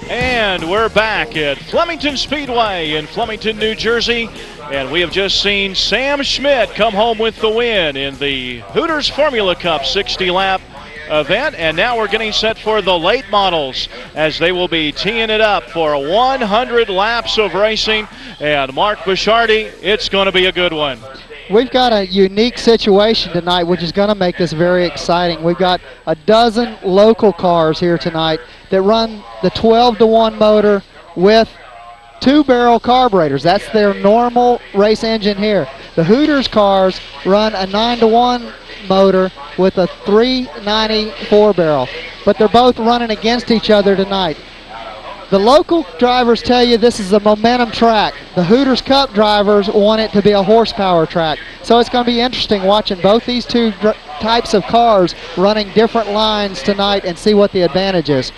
And we're back at Flemington Speedway in Flemington, New Jersey. And we have just seen Sam Schmidt come home with the win in the Hooters Formula Cup 60-lap event. And now we're getting set for the late models as they will be teeing it up for 100 laps of racing. And Mark Bishardi, it's going to be a good one. We've got a unique situation tonight, which is going to make this very exciting. We've got a dozen local cars here tonight that run the 12-to-1 motor with 2-barrel carburetors. That's their normal race engine here. The Hooters cars run a 9-to-1 motor with a 394-barrel, but they're both running against each other tonight. The local drivers tell you this is a momentum track. The Hooters Cup drivers want it to be a horsepower track. So it's going to be interesting watching both these two types of cars running different lines tonight and see what the advantage is.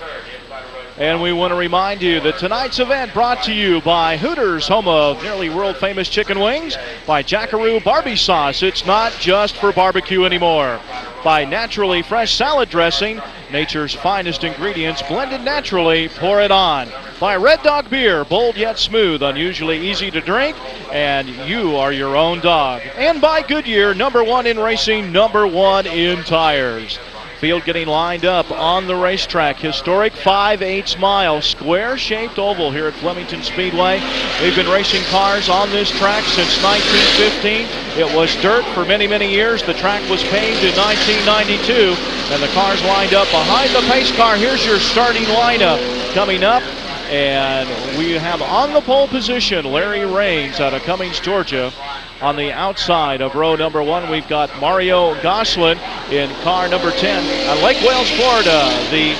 And we want to remind you that tonight's event brought to you by Hooters, home of nearly world-famous chicken wings, by Jackaroo Barbie Sauce. It's not just for barbecue anymore. By Naturally Fresh Salad Dressing, nature's finest ingredients blended naturally, pour it on. By Red Dog Beer, bold yet smooth, unusually easy to drink, and you are your own dog. And by Goodyear, #1 in racing, #1 in tires. Field getting lined up on the racetrack. Historic 5/8 mile square-shaped oval here at Flemington Speedway. We've been racing cars on this track since 1915. It was dirt for many, many years. The track was paved in 1992, and the cars lined up behind the pace car. Here's your starting lineup coming up. And we have on the pole position Larry Raines out of Cummings, Georgia. On the outside of row #1, we've got Mario Goslin in car number 10. Lake Wales, Florida, the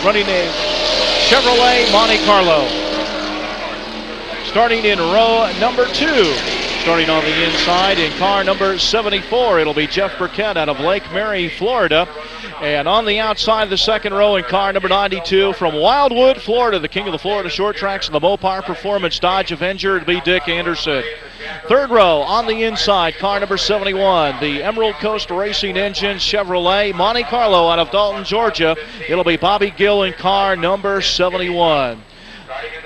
running a Chevrolet Monte Carlo. Starting in row #2, starting on the inside in car number 74, it'll be Jeff Burkett out of Lake Mary, Florida. And on the outside of the second row in car number 92 from Wildwood, Florida, the king of the Florida short tracks and the Mopar Performance Dodge Avenger, it'll be Dick Anderson. Third row on the inside, car number 71, the Emerald Coast Racing Engine Chevrolet Monte Carlo out of Dalton, Georgia. It'll be Bobby Gill in car number 71.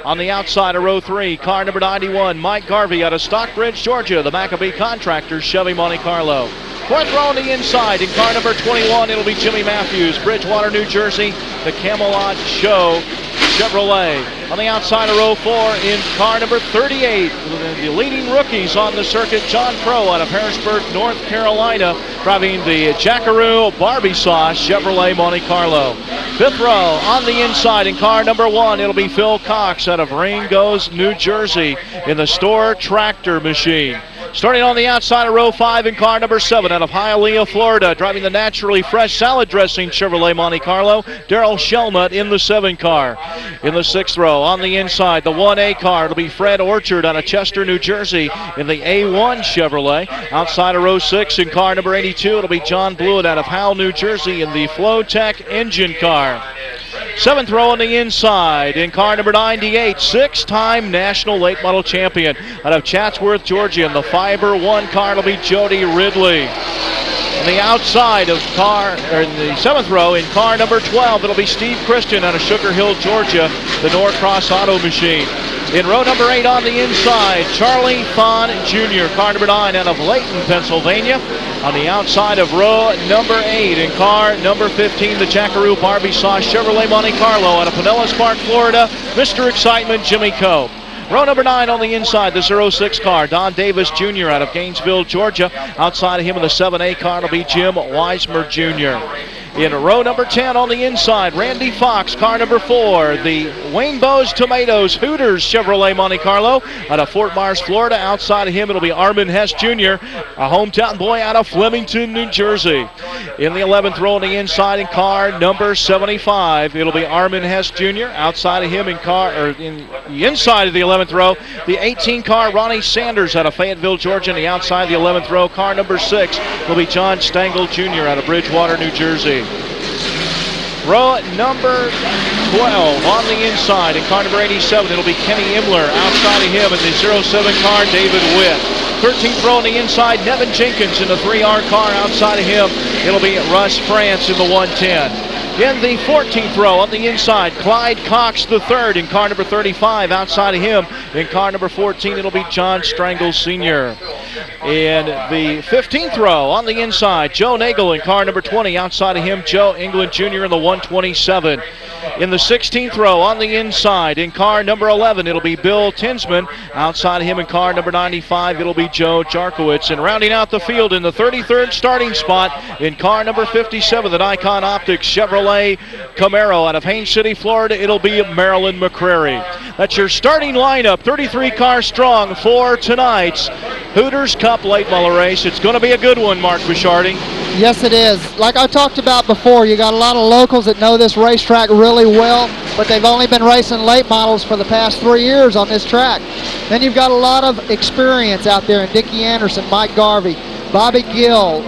On the outside of row 3, car number 91, Mike Garvey out of Stockbridge, Georgia, the Maccabee Contractors Chevy Monte Carlo. Fourth row on the inside, in car number 21, it'll be Jimmy Matthews, Bridgewater, New Jersey, the Camelot Show Chevrolet. On the outside of row 4, in car number 38, the leading rookies on the circuit, John Crow out of Harrisburg, North Carolina, driving the Jackaroo Barbie Sauce Chevrolet Monte Carlo. Fifth row on the inside, in car number 1, it'll be Phil Cox out of Ringgoes, New Jersey, in the Store Tractor Machine. Starting on the outside of row 5 in car number 7 out of Hialeah, Florida, driving the Naturally Fresh Salad Dressing Chevrolet Monte Carlo, Daryl Shelnut in the 7 car. In the 6th row on the inside, the 1A car, it'll be Fred Orchard out of Chester, New Jersey in the A1 Chevrolet. Outside of row 6 in car number 82, it'll be John Blewett out of Howell, New Jersey in the Flowtech engine car. 7th row on the inside in car number 98, 6-time national late model champion out of Chatsworth, Georgia. In the Fiber 1 car, it'll be Jody Ridley. On the outside of in the 7th row in car number 12, it'll be Steve Christian out of Sugar Hill, Georgia, the Norcross Auto Machine. In row number 8 on the inside, Charlie Fahn Jr., car number 9 out of Layton, Pennsylvania. On the outside of row number 8 in car number 15, the Jackaroo Barbie Sauce Chevrolet Monte Carlo out of Pinellas Park, Florida, Mr. Excitement, Jimmy Coe. Row number 9 on the inside, the 06 car, Don Davis Jr. out of Gainesville, Georgia. Outside of him in the 7A car, it'll be Jim Weismer Jr. In row number 10 on the inside, Randy Fox, car number 4, the Wayne Bowes Tomatoes Hooters Chevrolet Monte Carlo out of Fort Myers, Florida. Outside of him, it'll be Armin Hess Jr., a hometown boy out of Flemington, New Jersey. In the 11th row on the inside in car number 75, it'll be Armin Hess Jr. Outside of him in the inside of the 11th row, the 18 car Ronnie Sanders out of Fayetteville, Georgia. On the outside of the 11th row, car number 6 will be John Stengel Jr. out of Bridgewater, New Jersey. Row number 12 on the inside in car number 87, it'll be Kenny Imler. Outside of him in the 07 car, David Witt. 13th row on the inside, Nevin Jenkins in the 3R car. Outside of him, it'll be Russ France in the 110. In the 14th row on the inside, Clyde Cox the third in car number 35. Outside of him in car number 14, it'll be John Strangle Sr. In the 15th row on the inside, Joe Nagel in car number 20. Outside of him, Joe England Jr. in the 127. In the 16th row on the inside, in car number 11, it'll be Bill Tinsman. Outside of him in car number 95, it'll be Joe Jarkowitz. And rounding out the field in the 33rd starting spot, in car number 57, the Nikon Optics Chevrolet Camaro out of Haines City, Florida, it'll be Marilyn McCrary. That's your starting lineup, 33 cars strong for tonight's Hooters Cup late model race. It's going to be a good one, Mark Bishardi. Yes, it is. Like I talked about before, you got a lot of locals that know this racetrack really well, but they've only been racing late models for the past 3 years on this track. Then you've got a lot of experience out there in Dickie Anderson, Mike Garvey, Bobby Gill,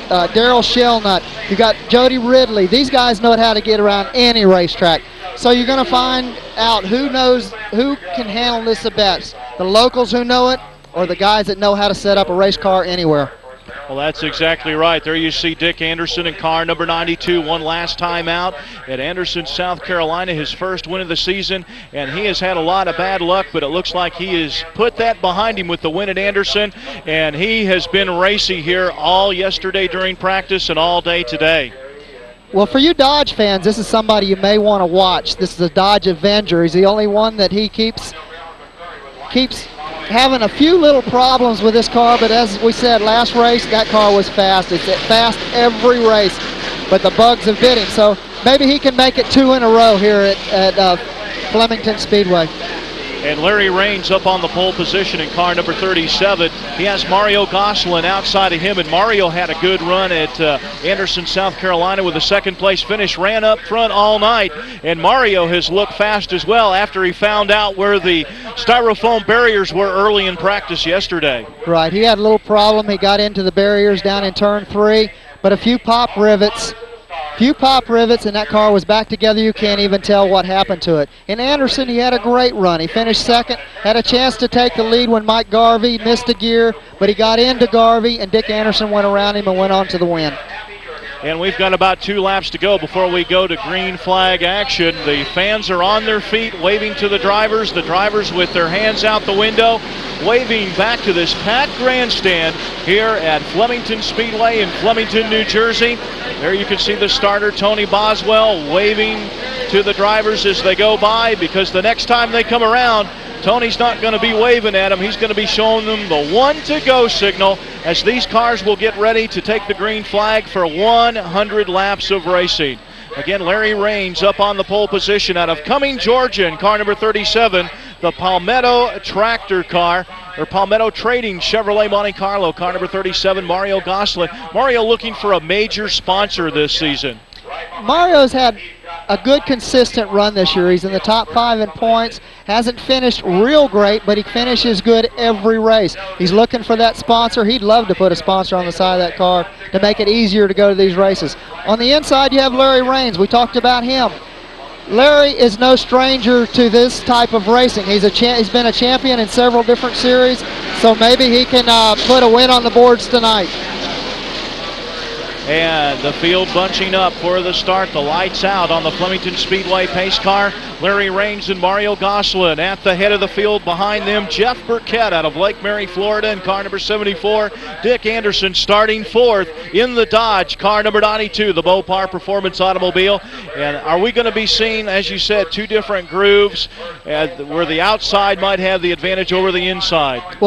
Daryl Shellnut. You've got Jody Ridley. These guys know how to get around any racetrack. So you're going to find out who can handle this the best. The locals who know it, or the guys that know how to set up a race car anywhere. Well, that's exactly right. There you see Dick Anderson in car number 92, one last time out at Anderson, South Carolina, his first win of the season, and he has had a lot of bad luck, but it looks like he has put that behind him with the win at Anderson, and he has been racy here all yesterday during practice and all day today. Well, for you Dodge fans, this is somebody you may want to watch. This is a Dodge Avenger. He's the only one that he keeps having a few little problems with this car, but as we said last race, that car was fast. It's fast every race, but the bugs have bit him. So maybe he can make it 2 in a row here at Flemington Speedway. And Larry Raines up on the pole position in car number 37. He has Mario Gosselin outside of him, and Mario had a good run at Anderson, South Carolina with a second place finish, ran up front all night, and Mario has looked fast as well after he found out where the styrofoam barriers were early in practice yesterday. Right, he had a little problem. He got into the barriers down in turn 3, but a few pop rivets, and that car was back together. You can't even tell what happened to it. In Anderson, he had a great run. He finished second, had a chance to take the lead when Mike Garvey missed a gear, but he got into Garvey, and Dick Anderson went around him and went on to the win. And we've got about 2 laps to go before we go to green flag action. The fans are on their feet waving to the drivers with their hands out the window, waving back to this packed grandstand here at Flemington Speedway in Flemington, New Jersey. There you can see the starter, Tony Boswell, waving to the drivers as they go by, because the next time they come around, Tony's not going to be waving at them. He's going to be showing them the 1 to go signal as these cars will get ready to take the green flag for 100 laps of racing. Again, Larry Raines up on the pole position out of Cumming, Georgia in car number 37, the Palmetto tractor car, or Palmetto Trading Chevrolet Monte Carlo, car number 37, Mario Gosselin. Mario looking for a major sponsor this season. Mario's had a good consistent run this year. He's in the top 5 in points. Hasn't finished real great, but he finishes good every race. He's looking for that sponsor. He'd love to put a sponsor on the side of that car to make it easier to go to these races. On the inside, you have Larry Raines. We talked about him. Larry is no stranger to this type of racing. He's been a champion in several different series, so maybe he can put a win on the boards tonight. And the field bunching up for the start. The lights out on the Flemington Speedway pace car. Larry Raines and Mario Gosselin at the head of the field. Behind them, Jeff Burkett out of Lake Mary, Florida in car number 74. Dick Anderson starting 4th in the Dodge, car number 92, the Bopar Performance Automobile. And are we going to be seeing, as you said, 2 different grooves where the outside might have the advantage over the inside?